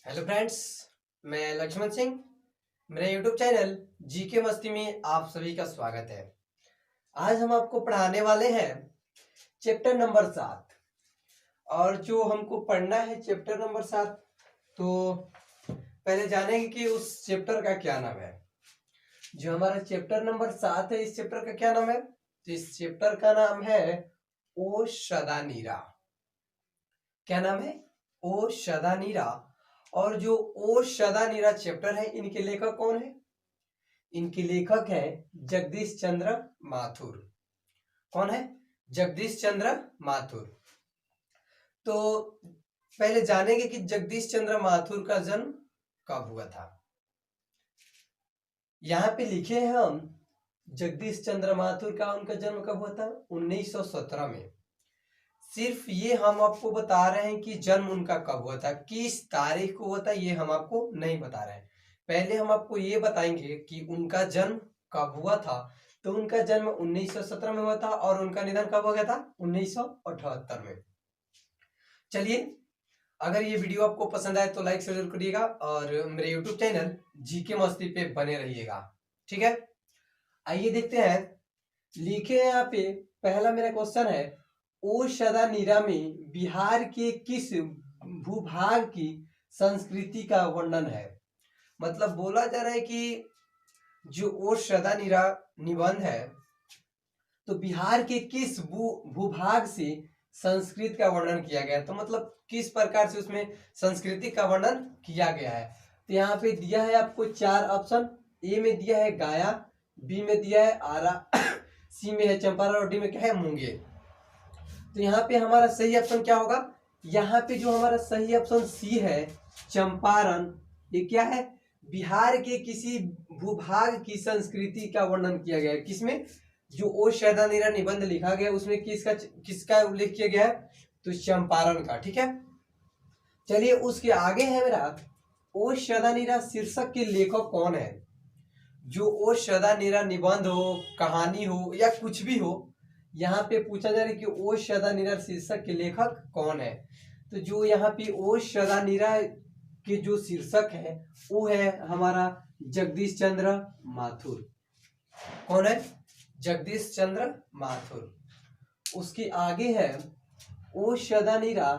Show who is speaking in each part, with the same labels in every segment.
Speaker 1: Hello friends, मैं लक्ष्मण सिंह। मेरे YouTube channel GK मस्ती में आप सभी का स्वागत है। आज हम आपको पढ़ाने वाले हैं चैप्टर नंबर 7। और जो हमको पढ़ना है चैप्टर नंबर 7, तो पहले जानेंगे कि उस चैप्टर का क्या नाम है। जो हमारा चैप्टर नंबर 7 है, इस चैप्टर का क्या नाम है? तो इस चैप्टर का नाम है ओ सदा नीरा। क्या नाम है? ओ सदा नीरा। और जो ओ सदा नीरा चैप्टर है, इनके लेखक कौन है? इनके लेखक है जगदीश चंद्र माथुर। कौन है? जगदीश चंद्र माथुर। तो पहले जानेंगे कि जगदीश चंद्र माथुर का जन्म कब हुआ था। यहाँ पे लिखे हैं हम जगदीश चंद्र माथुर का उनका जन्म कब हुआ था? 1917 में। सिर्फ ये हम आपको बता रहे हैं कि जन्म उनका कब हुआ था, किस तारीख को हुआ था, ये हम आपको नहीं बता रहे हैं। पहले हम आपको ये बताएंगे कि उनका जन्म कब हुआ था। तो उनका जन्म 1917 में हुआ था और उनका निधन कब हो गया था? 1978 में। चलिए, अगर ये वीडियो आपको पसंद आए तो लाइक जरूर करिएगा और मेरे यूट्यूब चैनल जीके मस्ती पे बने रहिएगा। ठीक है, आइए देखते हैं। लिखे हैं यहाँ पे, पहला मेरा क्वेश्चन है, ओ सदा नीरा में बिहार के किस भूभाग की संस्कृति का वर्णन है? मतलब बोला जा रहा है कि जो ओ सदा नीरा निबंध है, तो बिहार के किस भूभाग से संस्कृत का वर्णन किया गया है। तो मतलब किस प्रकार से उसमें संस्कृति का वर्णन किया गया है। तो यहाँ पे दिया है आपको 4 ऑप्शन। ए में दिया है गाया, बी में दिया है आरा, सी में है चंपारण और डी में क्या है? मुंगेर। तो यहाँ पे हमारा सही ऑप्शन क्या होगा? यहाँ पे जो हमारा सही ऑप्शन सी है, चंपारण। ये क्या है? बिहार के किसी भूभाग की संस्कृति का वर्णन किया गया है। किसमें? जो ओ सदा नीरा निबंध लिखा गया उसमें किसका उल्लेख किया गया है? तो चंपारण का। ठीक है, चलिए उसके आगे है मेरा, ओ सदा नीरा शीर्षक के लेखक कौन है? जो ओ सदा नीरा निबंध हो, कहानी हो या कुछ भी हो, यहाँ पे पूछा जा रहा है कि ओ सदा नीरा शीर्षक के लेखक कौन है। तो जो यहाँ पे ओ सदा नीरा के जो शीर्षक है वो है हमारा जगदीश चंद्र माथुर। कौन है? जगदीश चंद्र माथुर। उसके आगे है, ओ सदा नीरा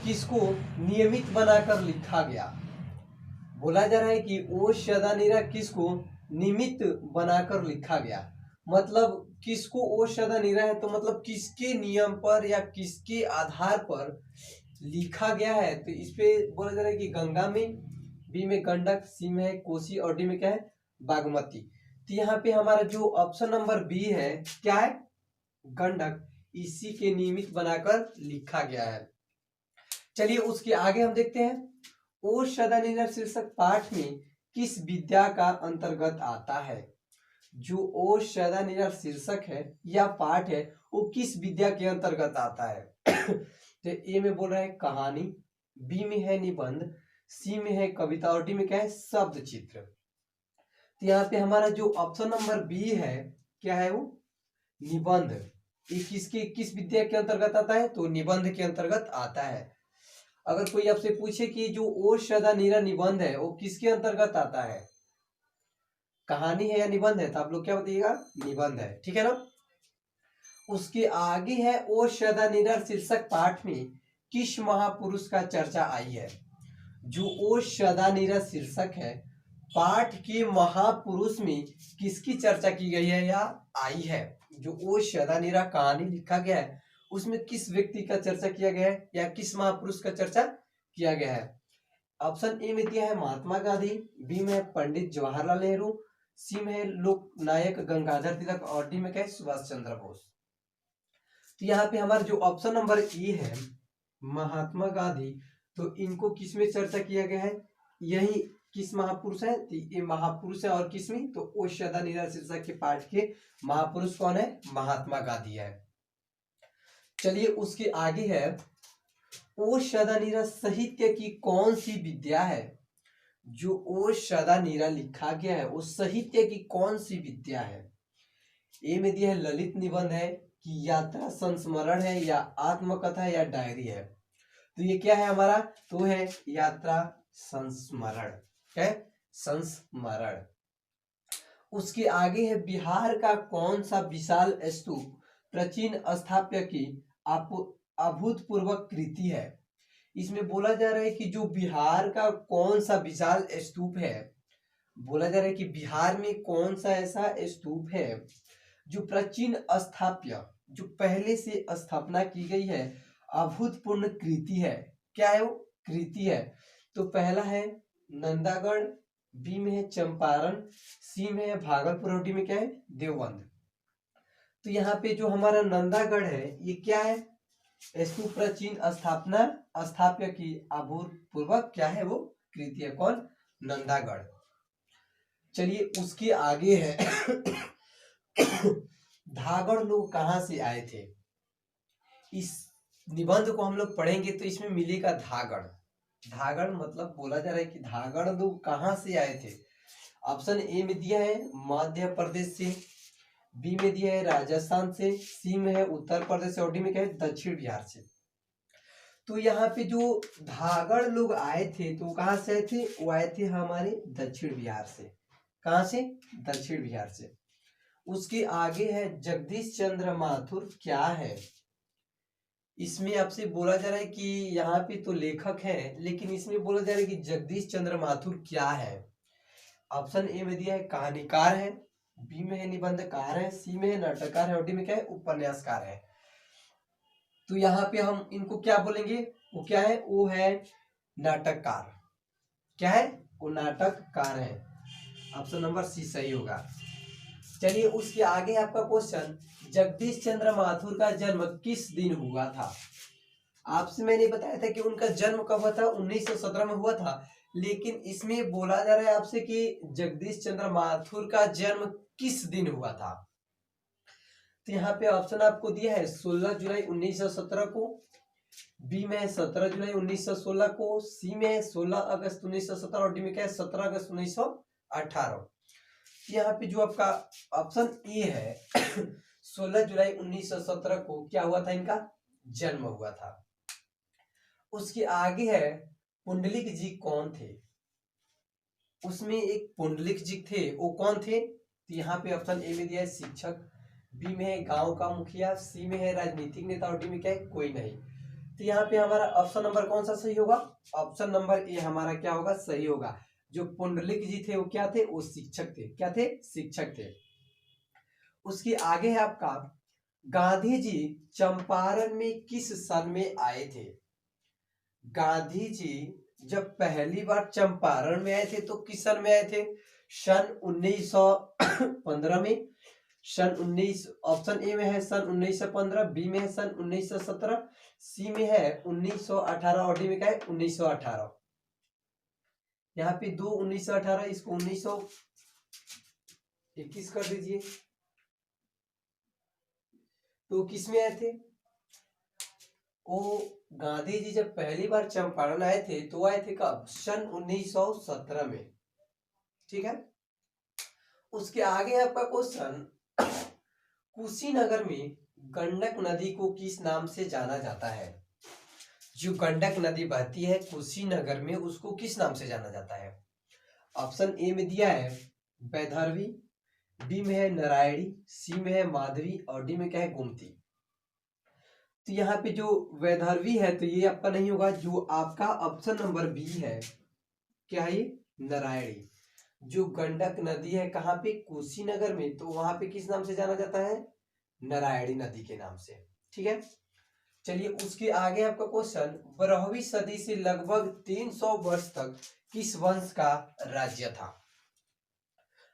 Speaker 1: किसको नियमित बनाकर लिखा गया? बोला जा रहा है कि ओ सदा नीरा किसको निमित्त बनाकर लिखा गया। मतलब किसको ओ सदा नीरा है, तो मतलब किसके नियम पर या किसके आधार पर लिखा गया है। तो इस पे बोला जा रहा है कि गंगा में, बी में गंडक, सी में है कोसी और डी में क्या है? बागमती। तो यहाँ पे हमारा जो ऑप्शन नंबर बी है क्या है? गंडक। इसी के नियमित बनाकर लिखा गया है। चलिए उसके आगे हम देखते हैं, ओ सदा नीरा शीर्षक पाठ में किस विद्या का अंतर्गत आता है? जो ओ सदा नीरा शीर्षक है या पाठ है वो किस विद्या के अंतर्गत आता है? तो ए में बोल रहा है कहानी, बी में है निबंध, सी में है कविता और डी में क्या है? शब्द चित्र। तो यहाँ पे हमारा जो ऑप्शन नंबर बी है क्या है? वो निबंध। ये किस विद्या के अंतर्गत आता है? तो निबंध के अंतर्गत आता है। अगर कोई आपसे पूछे कि जो ओ सदा नीरा निबंध है वो किसके अंतर्गत आता है, कहानी है या निबंध है, तो आप लोग क्या बताइएगा? निबंध है। ठीक है ना। उसके आगे है, ओ सदा नीरा शीर्षक पाठ में किस महापुरुष का चर्चा आई है? जो ओ सदा नीरा शीर्षक है पाठ के महापुरुष में किसकी चर्चा की गई है या आई है? जो ओ सदा नीरा कहानी लिखा गया है उसमें किस व्यक्ति का चर्चा किया गया है या किस महापुरुष का चर्चा किया गया है? ऑप्शन ए में दिया है महात्मा गांधी, बी में है पंडित जवाहरलाल नेहरू, सी में है लोक नायक गंगाधर तिलक और डी में क्या है? सुभाष चंद्र बोस। तो यहाँ पे हमारा जो ऑप्शन नंबर ए है महात्मा गांधी, तो इनको किस में चर्चा किया गया है? यही किस महापुरुष है? तो ये महापुरुष है। और किसमें? तो ओ सदा नीरा शीर्षक के पाठ के महापुरुष कौन है? महात्मा गांधी है। चलिए उसके आगे है, ओ सदा नीरा साहित्य की कौन सी विद्या है? जो ओ सदा नीरा लिखा गया है वो साहित्य की कौन सी विद्या है? ए में दिया है ललित निबंध है कि यात्रा संस्मरण है या आत्मकथा या डायरी है। तो ये क्या है हमारा? तो है यात्रा संस्मरण, क्या है? संस्मरण। उसके आगे है बिहार का कौन सा विशाल स्तूप प्राचीन स्थापत्य की अभूतपूर्व कृति है। इसमें बोला जा रहा है कि जो बिहार का कौन सा विशाल स्तूप है, बोला जा रहा है कि बिहार में कौन सा ऐसा स्तूप है जो प्राचीन स्थापत्य, जो पहले से स्थापना की गई है, अभूतपूर्व कृति है। क्या है वो? कृति है। तो पहला है नंदागढ़, बी में है चंपारण, सी में है भागलपुर और डी में क्या है? देवबंद। तो यहाँ पे जो हमारा नंदागढ़ है ये क्या है? स्तूप प्राचीन स्थापत्य की अभूतपूर्व क्या है वो? कृति है। कौन? नंदागढ़। चलिए उसके आगे है धागड़ लोग कहाँ से आए थे। इस निबंध को हम लोग पढ़ेंगे तो इसमें मिलेगा धागड़। धागड़ मतलब बोला जा रहा है कि धागड़ लोग कहाँ से आए थे। ऑप्शन ए में दिया है मध्य प्रदेश से, बी में दिया है राजस्थान से, सी में है उत्तर प्रदेश से और डी में क्या है? दक्षिण बिहार से। तो यहाँ पे जो धागड़ लोग आए थे तो कहाँ से आए थे? वो आए थे हमारे दक्षिण बिहार से। कहाँ से? दक्षिण बिहार से। उसके आगे है जगदीश चंद्र माथुर क्या है। इसमें आपसे बोला जा रहा है कि यहाँ पे तो लेखक है, लेकिन इसमें बोला जा रहा है कि जगदीश चंद्र माथुर क्या है। ऑप्शन ए में दिया है कहानीकार है, बी में है निबंधकार है, सी में है नाटककार है और डी में क्या है? उपन्यासकार है। तो यहाँ पे हम इनको क्या बोलेंगे? वो क्या है? वो है नाटककार। क्या है? वो नाटककार है। ऑप्शन नंबर सी सही होगा। चलिए उसके आगे आपका क्वेश्चन, जगदीश चंद्र माथुर का जन्म किस दिन हुआ था। आपसे मैंने बताया था कि उनका जन्म कब हुआ था? 1917 में हुआ था, लेकिन इसमें बोला जा रहा है आपसे कि जगदीश चंद्र माथुर का जन्म किस दिन हुआ था। तो यहाँ पे ऑप्शन आपको दिया है 16 जुलाई 1917 को, बी में है 17 जुलाई 1916 को, सी में है 16 अगस्त 1917 और डी में क्या है? 17 अगस्त 1918। यहाँ पे जो आपका ऑप्शन ए है 16 जुलाई 1917 को क्या हुआ था? इनका जन्म हुआ था। उसके आगे है पुंडलिक जी कौन थे। उसमें एक पुंडलिक जी थे, वो कौन थे? तो यहाँ पे ऑप्शन ए में दिया है शिक्षक, बी में है गांव का मुखिया, सी में है राजनीतिक नेता और डी में क्या है? कोई नहीं। तो यहाँ पे हमारा ऑप्शन नंबर कौन सा सही होगा? ऑप्शन नंबर ए हमारा क्या होगा? सही होगा। जो पुंडलिक जी थे वो क्या थे? वो शिक्षक थे। क्या थे? शिक्षक थे। उसके आगे है आपका गांधी जी चंपारण में किस सन में आए थे। गांधी जी जब पहली बार चंपारण में आए थे तो किस सन में आए थे? सन 1915 में, सन 19, ऑप्शन ए में है सन 1915, बी में है सन 1917, सी में है 1918 और डी में क्या है? 1918। यहाँ पे दो 1918, इसको 1921 कर दीजिए। तो किस में आए थे? वो गांधी जी जब पहली बार चंपारण आए थे तो आए थे कब? सन 1917 में। ठीक है। उसके आगे आपका क्वेश्चन, कुशीनगर में गंडक नदी को किस नाम से जाना जाता है। जो गंडक नदी बहती है कुशीनगर में, उसको किस नाम से जाना जाता है। ऑप्शन ए में दिया है वैदर्भी, बी में है नारायणी, सी में है माधवी और डी में क्या है? गोमती। तो यहाँ पे जो वैदर्भी है तो ये आपका नहीं होगा। जो आपका ऑप्शन नंबर बी है, क्या है? नारायणी। जो गंडक नदी है कहाँ पे? कुशीनगर में, तो वहां पे किस नाम से जाना जाता है? नारायणी नदी के नाम से। ठीक है। चलिए उसके आगे आपका क्वेश्चन, 12वीं सदी से लगभग 300 वर्ष तक किस वंश का राज्य था।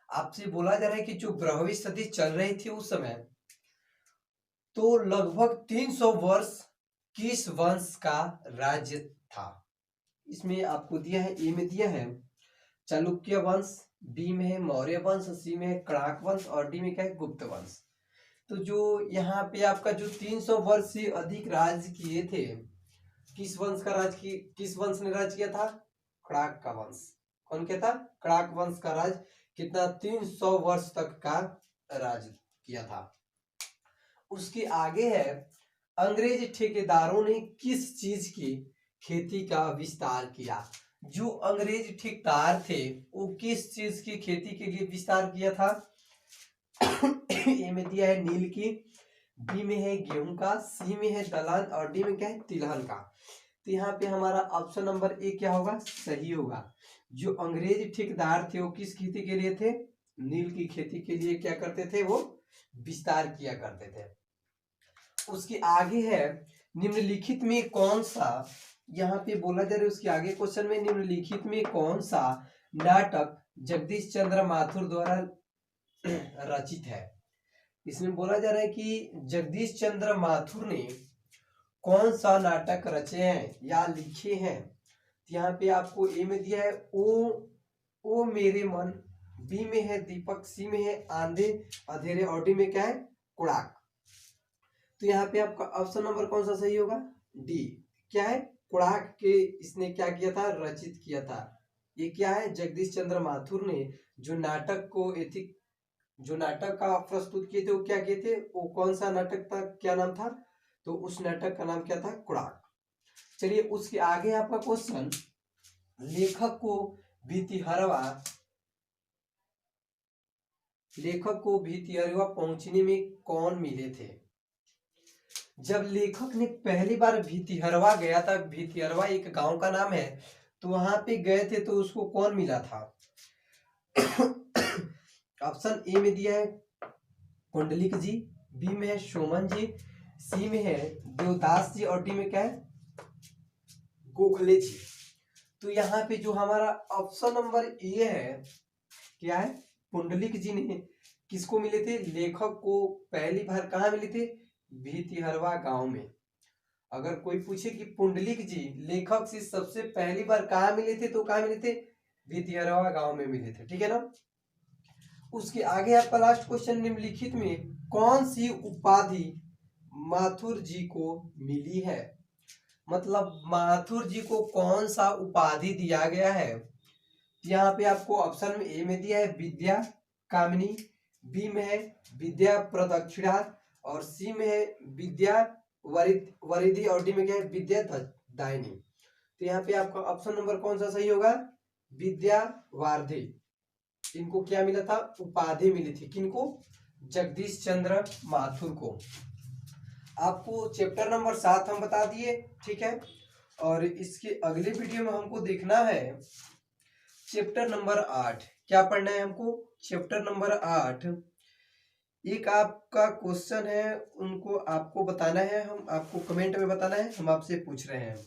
Speaker 1: आपसे बोला जा रहा है कि जो 12वीं सदी चल रही थी उस समय, तो लगभग 300 वर्ष किस वंश का राज्य था। इसमें आपको दिया है, ए में दिया है चालुक्य वंश, बी में है मौर्य वंश, सी में है कणाक वंश और डी में क्या है? गुप्त वंश। तो जो यहाँ पे आपका जो 300 वर्ष से अधिक राज किए थे, किस वंश का राज की, किस वंश ने राज किया था? कणाक का वंश। कौन कहता? कणाक वंश का राज कितना? 300 वर्ष तक का राज किया था। उसके आगे है अंग्रेज ठेकेदारों ने किस चीज की खेती का विस्तार किया। जो अंग्रेज ठेकेदार थे वो किस चीज की खेती के लिए विस्तार किया था? ए में दिया है नील की, बी में है गेहूं का, सी में है दलहन और डी में क्या है तिलहन का। तो यहाँ पे हमारा ऑप्शन नंबर ए क्या होगा? सही होगा। जो अंग्रेज ठेकेदार थे वो किस खेती के लिए थे? नील की खेती के लिए क्या करते थे? वो विस्तार किया करते थे। उसके आगे है निम्नलिखित में कौन सा, यहाँ पे बोला जा रहा है उसके आगे क्वेश्चन में, निम्नलिखित में कौन सा नाटक जगदीश चंद्र माथुर द्वारा रचित है? इसमें बोला जा रहा है कि जगदीश चंद्र माथुर ने कौन सा नाटक रचे हैं या लिखे हैं? यहाँ पे आपको ए में दिया है ओ मेरे मन, बी में है दीपक, सी में है आंधे अंधेरे और डी में क्या है कुड़ाक। तो यहाँ पे आपका ऑप्शन नंबर कौन सा सही होगा? डी। क्या है? कुड़ाक के इसने क्या किया था? रचित किया था। ये क्या है? जगदीश चंद्र माथुर ने जो नाटक का प्रस्तुत किए थे वो क्या किए थे? वो कौन सा नाटक था? क्या नाम था? तो उस नाटक का नाम क्या था? कुड़ाक। चलिए उसके आगे आपका क्वेश्चन, लेखक को भितिहरवा पहुंचने में कौन मिले थे? जब लेखक ने पहली बार भितिहरवा गया था, भितिहरवा एक गांव का नाम है, तो वहां पे गए थे तो उसको कौन मिला था? ऑप्शन ए में दिया है कुंडलिक जी, बी में है सोमन जी, सी में है देवदास जी और डी में क्या है गोखले जी। तो यहाँ पे जो हमारा ऑप्शन नंबर ए है क्या है? पुंडलिक जी ने किसको मिले थे? लेखक को पहली बार कहाँ मिले थे? भितिहरवा गांव में। अगर कोई पूछे कि पुंडलिक जी लेखक से सबसे पहली बार कहाँ मिले थे, तो कहाँ मिले थे? भितिहरवा गांव में मिले थे। ठीक है ना। उसके आगे आपका लास्ट क्वेश्चन, निम्नलिखित में कौन सी उपाधि माथुर जी को मिली है? मतलब माथुर जी को कौन सा उपाधि दिया गया है? यहाँ पे आपको ऑप्शन में ए में दिया है विद्या कामिनी, बी में है विद्या प्रदक्षिणा और सी में है विद्या वरिधि और डी में क्या है विद्या दायिनी। तो यहाँ पे आपका ऑप्शन नंबर कौन सा सही होगा? विद्या वार्धि। इनको क्या मिला था? उपाधि मिली थी। किनको? जगदीश चंद्र माथुर को। आपको चैप्टर नंबर 7 हम बता दिए। ठीक है। और इसके अगले वीडियो में हमको देखना है चैप्टर नंबर 8। क्या पढ़ना है हमको? Chapter number 8। एक आपका क्वेश्चन है, उनको आपको बताना है, हम आपको कमेंट में बताना है, हम आपसे पूछ रहे हैं।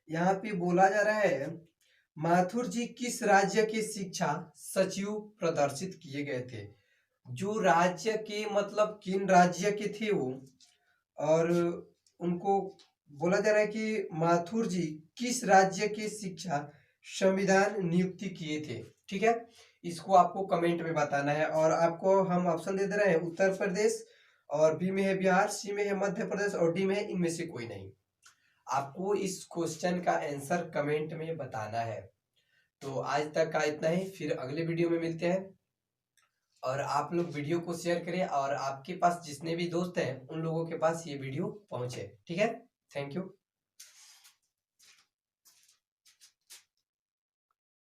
Speaker 1: यहाँ पे बोला जा रहा है माथुर जी किस राज्य के शिक्षा सचिव प्रदर्शित किए गए थे? जो राज्य के मतलब किन राज्य के थे वो, और उनको बोला जा रहा है कि माथुर जी किस राज्य के शिक्षा संविधान नियुक्ति किए थे। ठीक है। इसको आपको कमेंट में बताना है। और आपको हम ऑप्शन दे रहे हैं उत्तर प्रदेश, और बी में है बिहार, सी में है मध्य प्रदेश और डी में है इनमें से कोई नहीं। आपको इस क्वेश्चन का आंसर कमेंट में बताना है। तो आज तक का इतना ही, फिर अगले वीडियो में मिलते हैं। और आप लोग वीडियो को शेयर करें और आपके पास जितने भी दोस्त हैं उन लोगों के पास ये वीडियो पहुंचे। ठीक है। Thank you.